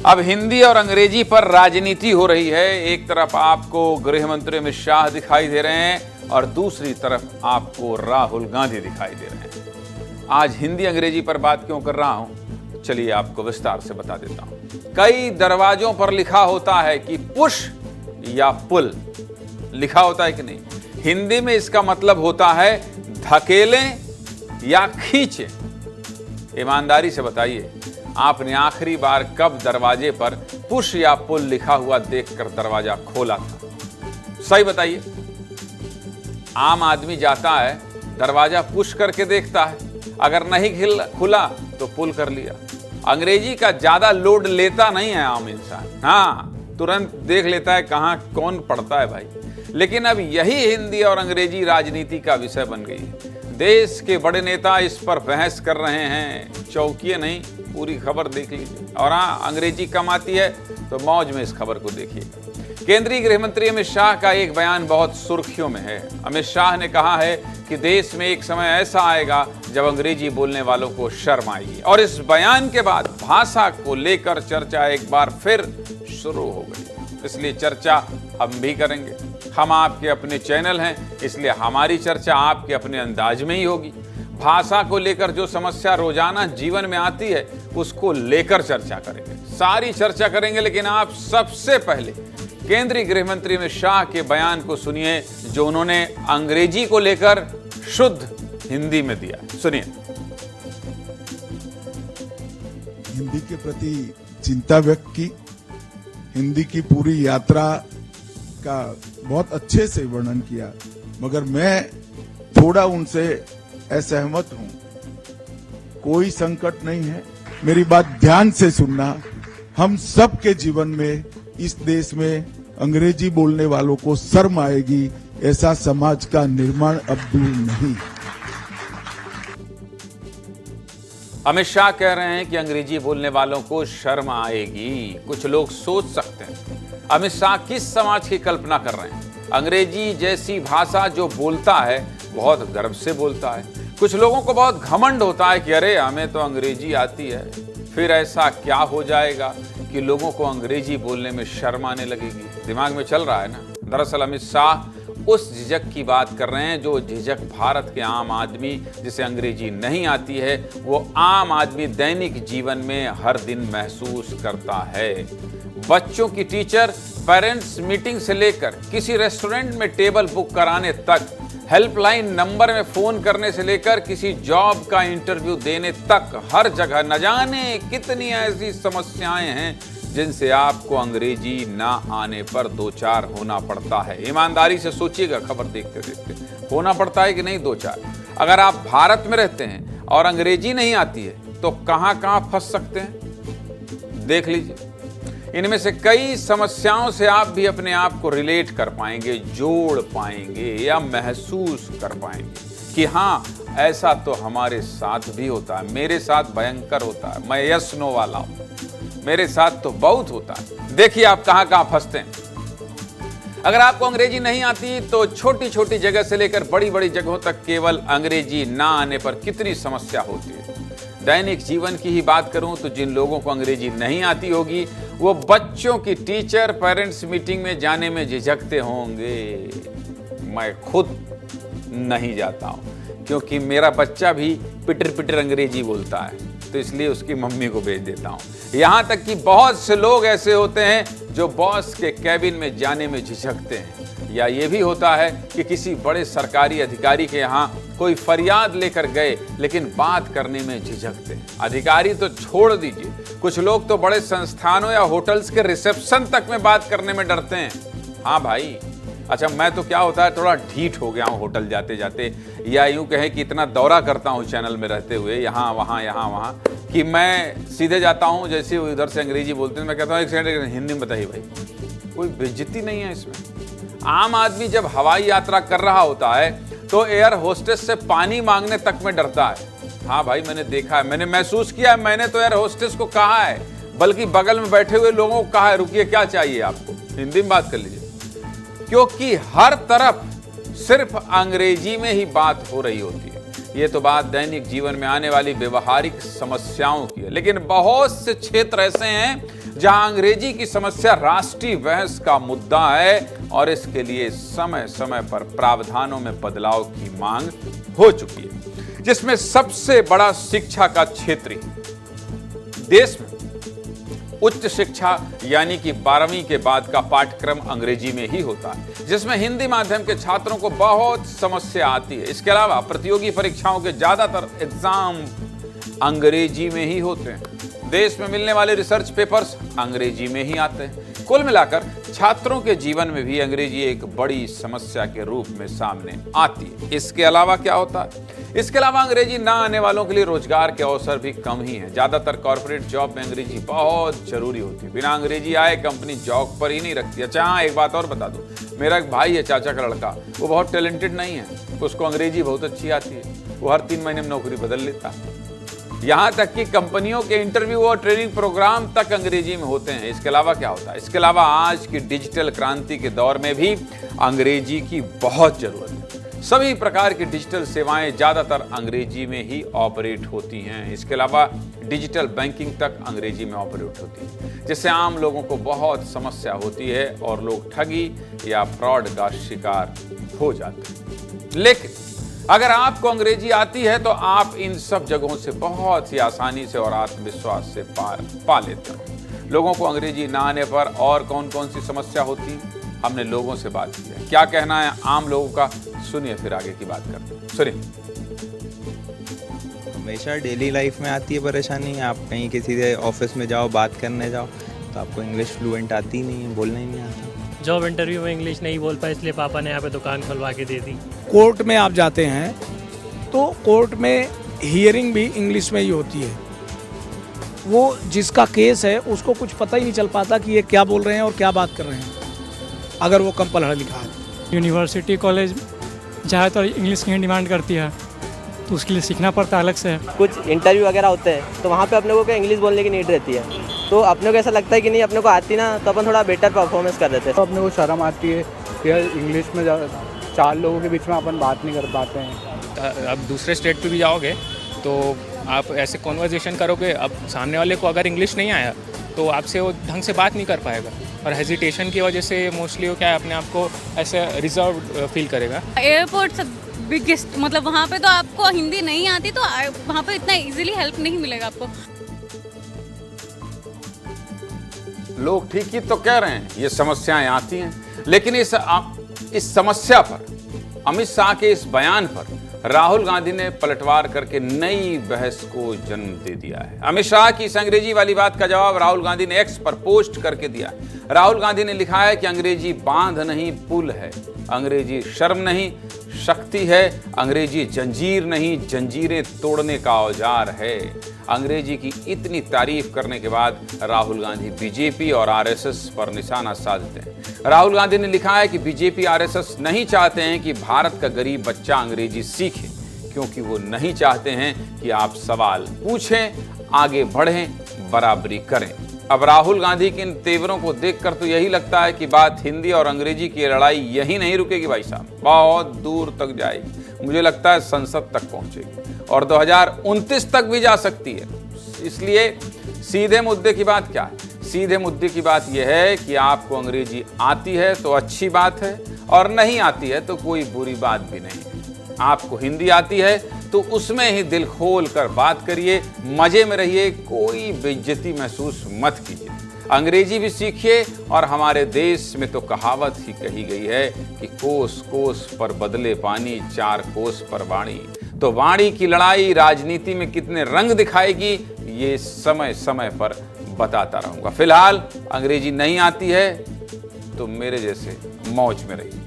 अब हिंदी और अंग्रेजी पर राजनीति हो रही है। एक तरफ आपको गृह मंत्री अमित शाह दिखाई दे रहे हैं और दूसरी तरफ आपको राहुल गांधी दिखाई दे रहे हैं। आज हिंदी अंग्रेजी पर बात क्यों कर रहा हूं, चलिए आपको विस्तार से बता देता हूं। कई दरवाजों पर लिखा होता है कि पुश या पुल, लिखा होता है कि नहीं। हिंदी में इसका मतलब होता है धकेलें या खींचें। ईमानदारी से बताइए, आपने आखिरी बार कब दरवाजे पर पुश या पुल लिखा हुआ देखकर दरवाजा खोला था? सही बताइए। आम आदमी जाता है, दरवाजा पुश करके देखता है, अगर नहीं खुला तो पुल कर लिया। अंग्रेजी का ज्यादा लोड लेता नहीं है आम इंसान। हाँ, तुरंत देख लेता है कहां कौन पढ़ता है भाई। लेकिन अब यही हिंदी और अंग्रेजी राजनीति का विषय बन गई है। देश के बड़े नेता इस पर बहस कर रहे हैं। चौंकिए नहीं, पूरी खबर देख लीजिए। और हाँ, अंग्रेजी कम आती है तो मौज में इस खबर को देखिए। केंद्रीय गृह मंत्री अमित शाह का एक बयान बहुत सुर्खियों में है। अमित शाह ने कहा है कि देश में एक समय ऐसा आएगा जब अंग्रेजी बोलने वालों को शर्म आएगी। और इस बयान के बाद भाषा को लेकर चर्चा एक बार फिर शुरू हो गई। इसलिए चर्चा हम भी करेंगे। हम आपके अपने चैनल हैं, इसलिए हमारी चर्चा आपके अपने अंदाज में ही होगी। भाषा को लेकर जो समस्या रोजाना जीवन में आती है उसको लेकर चर्चा करेंगे, सारी चर्चा करेंगे। लेकिन आप सबसे पहले केंद्रीय गृह मंत्री अमित शाह के बयान को सुनिए, जो उन्होंने अंग्रेजी को लेकर शुद्ध हिंदी में दिया। सुनिए। हिंदी के प्रति चिंता व्यक्त की, हिंदी की पूरी यात्रा का बहुत अच्छे से वर्णन किया, मगर मैं थोड़ा उनसे असहमत हूं। कोई संकट नहीं है, मेरी बात ध्यान से सुनना। हम सब के जीवन में इस देश में अंग्रेजी बोलने वालों को शर्म आएगी, ऐसा समाज का निर्माण अब दूर नहीं। अमित शाह कह रहे हैं कि अंग्रेजी बोलने वालों को शर्म आएगी। कुछ लोग सोच सकते हैं अमित शाह किस समाज की कल्पना कर रहे हैं। अंग्रेजी जैसी भाषा जो बोलता है बहुत गर्व से बोलता है। कुछ लोगों को बहुत घमंड होता है कि अरे हमें तो अंग्रेजी आती है। फिर ऐसा क्या हो जाएगा कि लोगों को अंग्रेजी बोलने में शर्म आने लगेगी? दिमाग में चल रहा है ना। दरअसल अमित शाह उस झिझक की बात कर रहे हैं जो झिझक भारत के आम आदमी जिसे अंग्रेजी नहीं आती है, वो आम आदमी दैनिक जीवन में हर दिन महसूस करता है। बच्चों की टीचर पेरेंट्स मीटिंग से लेकर किसी रेस्टोरेंट में टेबल बुक कराने तक, हेल्पलाइन नंबर में फोन करने से लेकर किसी जॉब का इंटरव्यू देने तक, हर जगह न जाने कितनी ऐसी समस्याएं हैं जिनसे आपको अंग्रेजी ना आने पर दो चार होना पड़ता है। ईमानदारी से सोचिएगा, खबर देखते देखते होना पड़ता है कि नहीं दो चार। अगर आप भारत में रहते हैं और अंग्रेजी नहीं आती है तो कहां कहां फंस सकते हैं, देख लीजिए। इनमें से कई समस्याओं से आप भी अपने आप को रिलेट कर पाएंगे, जोड़ पाएंगे या महसूस कर पाएंगे कि हाँ, ऐसा तो हमारे साथ भी होता है। मेरे साथ भयंकर होता है, मैं यस नो वाला हूं, मेरे साथ तो बहुत होता है। देखिए आप कहां कहां फंसते हैं। अगर आपको अंग्रेजी नहीं आती तो छोटी छोटी जगह से लेकर बड़ी बड़ी जगहों तक केवल अंग्रेजी ना आने पर कितनी समस्या होती है। दैनिक जीवन की ही बात करूं तो जिन लोगों को अंग्रेजी नहीं आती होगी वो बच्चों की टीचर पेरेंट्स मीटिंग में जाने में झिझकते होंगे। मैं खुद नहीं जाता हूं क्योंकि मेरा बच्चा भी पिटर पिटर अंग्रेजी बोलता है, तो इसलिए उसकी मम्मी को भेज देता हूं। यहां तक कि बहुत से लोग ऐसे होते हैं जो बॉस के कैबिन में जाने में झिझकते हैं। या ये भी होता है कि किसी बड़े सरकारी अधिकारी के यहाँ कोई फरियाद लेकर गए लेकिन बात करने में झिझकते हैं। अधिकारी तो छोड़ दीजिए, कुछ लोग तो बड़े संस्थानों या होटल्स के रिसेप्शन तक में बात करने में डरते हैं। हाँ भाई, अच्छा मैं तो क्या होता है थोड़ा ढीठ हो गया हूँ होटल जाते जाते, या यूं कहें कि इतना दौरा करता हूँ चैनल में रहते हुए, यहाँ वहाँ कि मैं सीधे जाता हूँ। जैसे वो इधर से अंग्रेजी बोलते हैं मैं कहता हूँ एक सेकंड हिंदी में बताइए भाई। कोई बेइज्जती नहीं है इसमें। आम आदमी जब हवाई यात्रा कर रहा होता है तो एयर होस्टेस से पानी मांगने तक में डरता है। हाँ भाई, मैंने देखा है, मैंने महसूस किया है। मैंने तो एयर होस्टेस को कहा है, बल्कि बगल में बैठे हुए लोगों को कहा है, रुकिए क्या चाहिए आपको, हिंदी में बात कर लीजिए। क्योंकि हर तरफ सिर्फ अंग्रेजी में ही बात हो रही होती है। ये तो बात दैनिक जीवन में आने वाली व्यवहारिक समस्याओं की है। लेकिन बहुत से क्षेत्र ऐसे हैं जहां अंग्रेजी की समस्या राष्ट्रीय बहस का मुद्दा है और इसके लिए समय समय पर प्रावधानों में बदलाव की मांग हो चुकी है, जिसमें सबसे बड़ा शिक्षा का क्षेत्र है। देश में उच्च शिक्षा यानी कि 12वीं के बाद का पाठ्यक्रम अंग्रेजी में ही होता है, जिसमें हिंदी माध्यम के छात्रों को बहुत समस्या आती है। इसके अलावा प्रतियोगी परीक्षाओं के ज्यादातर एग्जाम अंग्रेजी में ही होते हैं। देश में मिलने वाले रिसर्च पेपर्स अंग्रेजी में ही आते हैं। कुल मिलाकर छात्रों के जीवन में भी अंग्रेजी एक बड़ी समस्या के रूप में सामने आती है। इसके अलावा क्या होता है? इसके अलावा अंग्रेजी ना आने वालों के लिए रोजगार के अवसर भी कम ही हैं। ज्यादातर कॉर्पोरेट जॉब में अंग्रेजी बहुत जरूरी होती है। बिना अंग्रेजी आए कंपनी जॉब पर ही नहीं रखती। अच्छा हाँ, एक बात और बता दूं, मेरा एक भाई है, चाचा का लड़का, वो बहुत टैलेंटेड नहीं है, उसको अंग्रेजी बहुत अच्छी आती है, वो हर 3 महीने में नौकरी बदल लेता है। यहां तक कि कंपनियों के इंटरव्यू और ट्रेनिंग प्रोग्राम तक अंग्रेजी में होते हैं। इसके अलावा क्या होता है? इसके अलावा आज की डिजिटल क्रांति के दौर में भी अंग्रेजी की बहुत जरूरत है। सभी प्रकार की डिजिटल सेवाएं ज्यादातर अंग्रेजी में ही ऑपरेट होती हैं। इसके अलावा डिजिटल बैंकिंग तक अंग्रेजी में ऑपरेट होती है, जिससे आम लोगों को बहुत समस्या होती है और लोग ठगी या फ्रॉड का शिकार हो जाते हैं। लेकिन अगर आपको अंग्रेजी आती है तो आप इन सब जगहों से बहुत ही आसानी से और आत्मविश्वास से पार पा लेते हो। लोगों को अंग्रेजी ना आने पर और कौन कौन सी समस्या होती है, हमने लोगों से बात की है। क्या कहना है आम लोगों का, सुनिए, फिर आगे की बात करते हैं। सुनिए। हमेशा डेली लाइफ में आती है परेशानी। आप कहीं किसी से ऑफिस में जाओ, बात करने जाओ, तो आपको इंग्लिश फ्लुएंट आती नहीं है, बोलना ही नहीं आता। जॉब इंटरव्यू में इंग्लिश नहीं बोल पाए, इसलिए पापा ने यहाँ पे दुकान खुलवा के दे दी। कोर्ट में आप जाते हैं तो कोर्ट में हियरिंग भी इंग्लिश में ही होती है। वो जिसका केस है उसको कुछ पता ही नहीं चल पाता कि ये क्या बोल रहे हैं और क्या बात कर रहे हैं, अगर वो कम पढ़ा लिखा है। यूनिवर्सिटी कॉलेज ज़्यादातर इंग्लिश की डिमांड करती है, तो उसके लिए सीखना पड़ता है अलग से। कुछ इंटरव्यू वगैरह होते हैं तो वहाँ पे अपने को इंग्लिश बोलने की नीड रहती है, तो अपने को ऐसा लगता है कि नहीं अपने को आती ना, तो अपन थोड़ा बेटर परफॉर्मेंस कर देते हैं। तो अपने को शर्म आती है कि इंग्लिश में 4 लोगों के बीच में अपन बात नहीं कर पाते हैं। अब दूसरे स्टेट पे भी जाओगे तो आप ऐसे कॉन्वर्जेशन करोगे, अब सामने वाले को अगर इंग्लिश नहीं आया तो आपसे वो ढंग से बात नहीं कर पाएगा, और हेजिटेशन की वजह से मोस्टली वो क्या है, अपने आप को ऐसे रिजर्व फील करेगा। एयरपोर्ट बिगेस्ट, मतलब वहाँ पे तो आपको हिंदी नहीं आती तो वहाँ पे इतना इजीली हेल्प नहीं मिलेगा आपको। लोग ठीक ही तो कह रहे हैं, ये समस्याएं आती हैं, लेकिन इस समस्या पर, अमित शाह के इस बयान पर राहुल गांधी ने पलटवार करके नई बहस को जन्म दे दिया है। अमित शाह की इस अंग्रेजी वाली बात का जवाब राहुल गांधी ने एक्स पर पोस्ट करके दिया। राहुल गांधी ने लिखा है कि अंग्रेजी बांध नहीं पुल है, अंग्रेजी शर्म नहीं शक्ति है, अंग्रेजी जंजीर नहीं जंजीरें तोड़ने का औजार है। अंग्रेजी की इतनी तारीफ करने के बाद राहुल गांधी बीजेपी और आरएसएस पर निशाना साधते हैं। राहुल गांधी ने लिखा है कि बीजेपी आरएसएस नहीं चाहते हैं कि भारत का गरीब बच्चा अंग्रेजी सीखे, क्योंकि वो नहीं चाहते हैं कि आप सवाल पूछें, आगे बढ़ें, बराबरी करें। अब राहुल गांधी के इन तेवरों को देखकर तो यही लगता है कि बात हिंदी और अंग्रेजी की लड़ाई यही नहीं रुकेगी भाई साहब, बहुत दूर तक जाएगी। मुझे लगता है संसद तक पहुंचेगी और 2029 तक भी जा सकती है। इसलिए सीधे मुद्दे की बात क्या है? सीधे मुद्दे की बात यह है कि आपको अंग्रेजी आती है तो अच्छी बात है, और नहीं आती है तो कोई बुरी बात भी नहीं है। आपको हिंदी आती है तो उसमें ही दिल खोल कर बात करिए, मजे में रहिए, कोई बेइज्जती महसूस मत कीजिए। अंग्रेजी भी सीखिए, और हमारे देश में तो कहावत ही कही गई है कि कोस कोस पर बदले पानी, 4 कोस पर वाणी। तो वाणी की लड़ाई राजनीति में कितने रंग दिखाएगी, ये समय समय पर बताता रहूंगा। फिलहाल अंग्रेजी नहीं आती है तो मेरे जैसे मौज में रहिए।